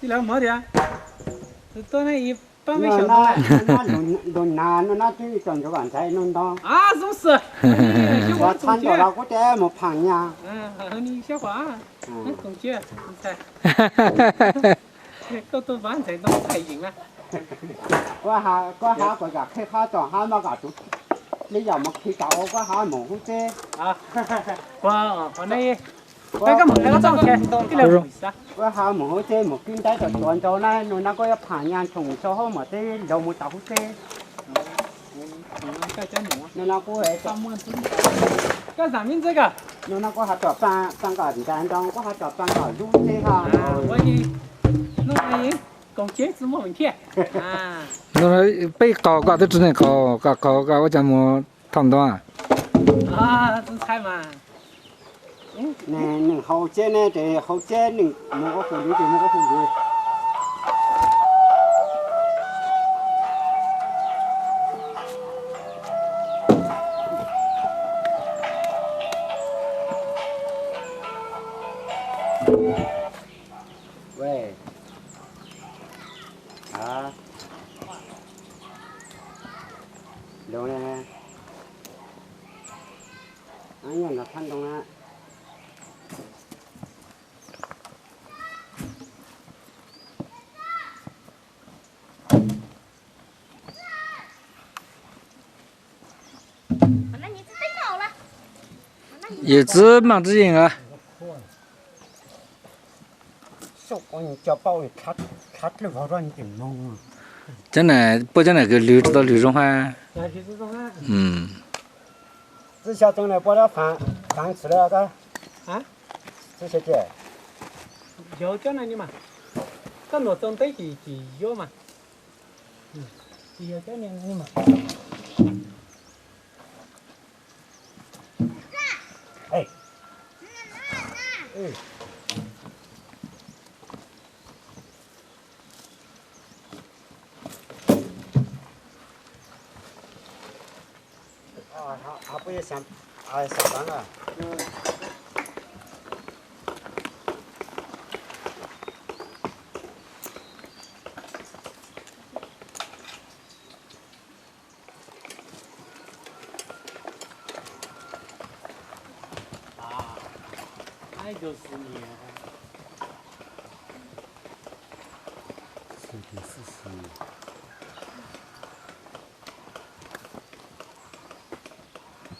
đi làm mất đi à tôi này ba mươi triệu đồng nó chỉ cần cho bạn thấy nó đó à giống sự và thanh đó là có trẻ một thằng nha hơn đi xéo quá cũng chưa tôi bán thấy nó hay gì mà có há của cả khi há cho há mà cả chút lý do mà khi cậu có há một cái chế à qua đây cái một cái trong cái là gì sao có há một cái chế một kinh tế cho toàn cho nó có thằng nha trồng cho họ mà cái đầu một tàu chế nên nó có hệ cái giảm miễn dịch à nó có hạt trọt tăng cả tiền trong có hạt trọt tăng cả du thế ha vậy thì nó này còn chết什么问题啊那被搞的只能搞我讲么烫断啊真菜嘛nè hậu chế nè thì hậu chế nè một cái phụ nữ thì một cái phụ nữ喂à đâu nè anh nhận là thanh đâu nè也只忙之人啊，手工叫包里卡了好多你点弄啊？真的不真的给留知道留中哈，这下种了把它饭吃了个啊这些姐有叫那你嘛个我种对几有嘛有叫你嘛哎啊不也上班了那就是你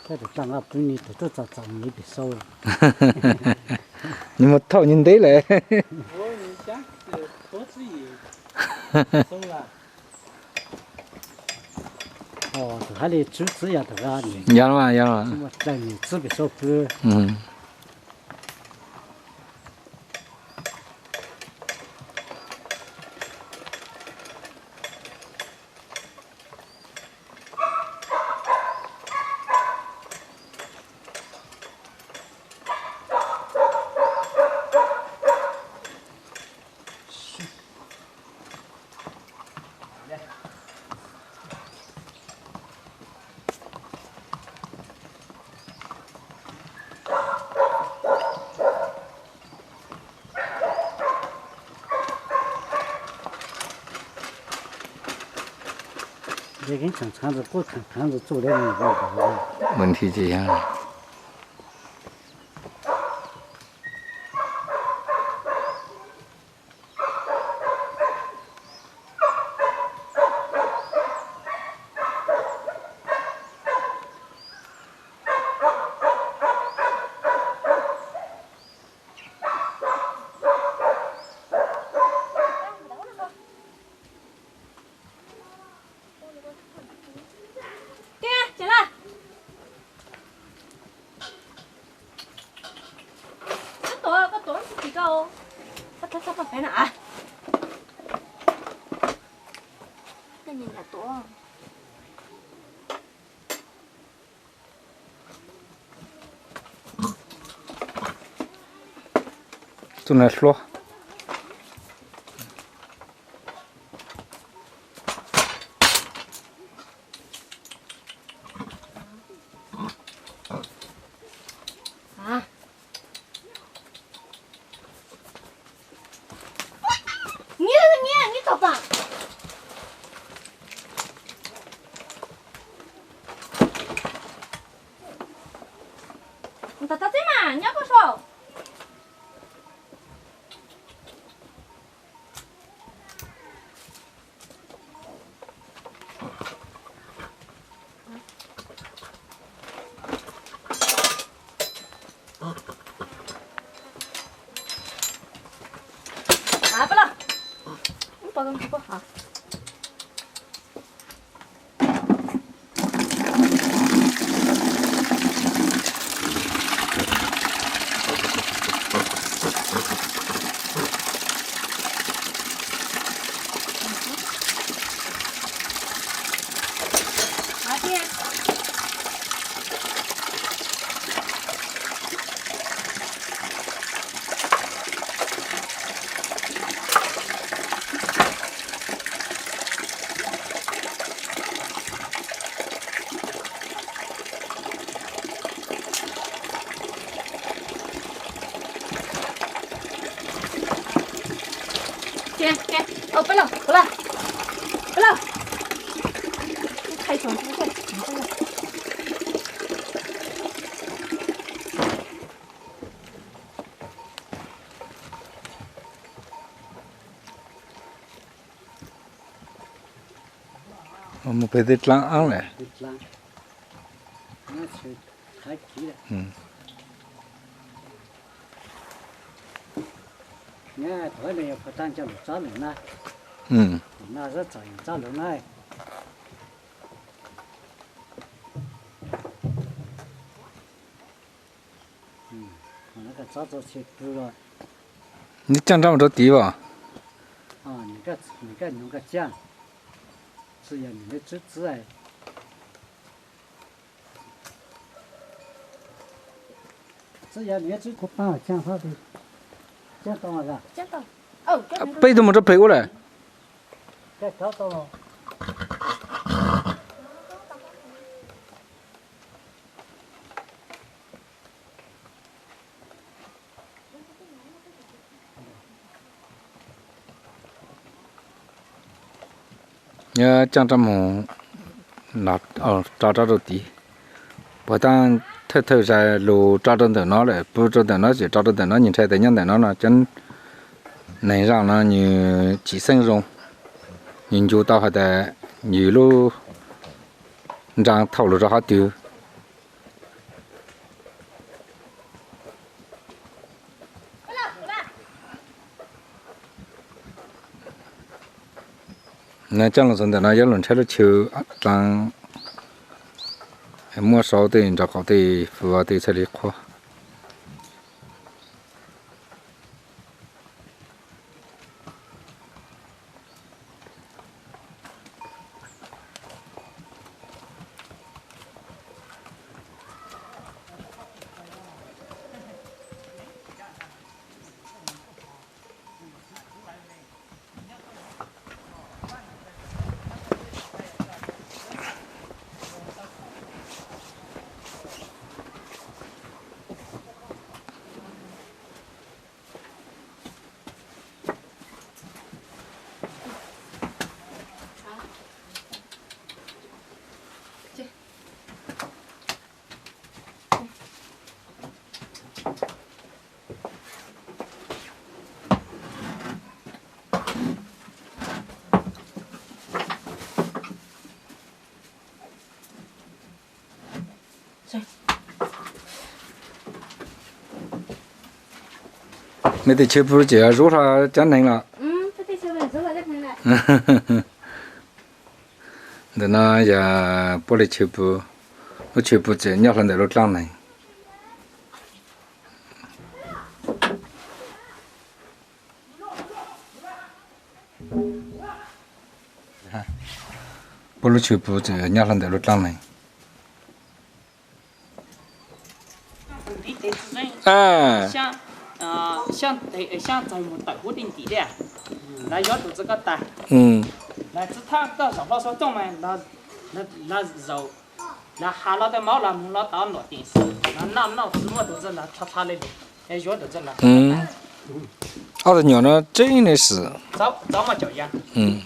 这都长了半年都找你别收了你们讨人对嘞，我你家是多自己收了哦还得吃呀对吧你要了嘛，我在你吃别收不这跟厂子不厂子做的那问题这样。phải nè cái nhìn là tổ就那说。啊你找吧。你打这嘛？你要不说？啊，不了，你保证不好。阿姐。哦，不了，你开窗出去，你这个。我们被这长安了。那是太急了。你看台里不但叫找人呢，那是找人呢。我那个找去补了。你讲这么多地吧？啊，你个弄个酱，只要你的籽哎。只要你的籽，帮我酱好的，酱到了个。见到。哦，背怎么着背过来？该找到了。你要讲这么找到地，不但偷在路找到电脑了，不找电脑就找到电脑，你才电脑呢，真能让那你几生中，研究到还得你路，让透露着好丢。那讲了真的，那一轮车都球当，莫少的，这搞的富啊的车里夸。没得吃不就要肉它讲能了。不得吃不肉了，就能了。那也不来吃不，我吃不这鸟上在路长呢。不如吃不这鸟上在路长呢。哎。像中午到固定地点，那要肚子个大。那只他到上班说中嘛，那肉，那哈了的毛了，木了到落电视，那什么都是那叉叉的，哎，要都是那。二的鸟呢真的是，早嘛脚丫。嗯。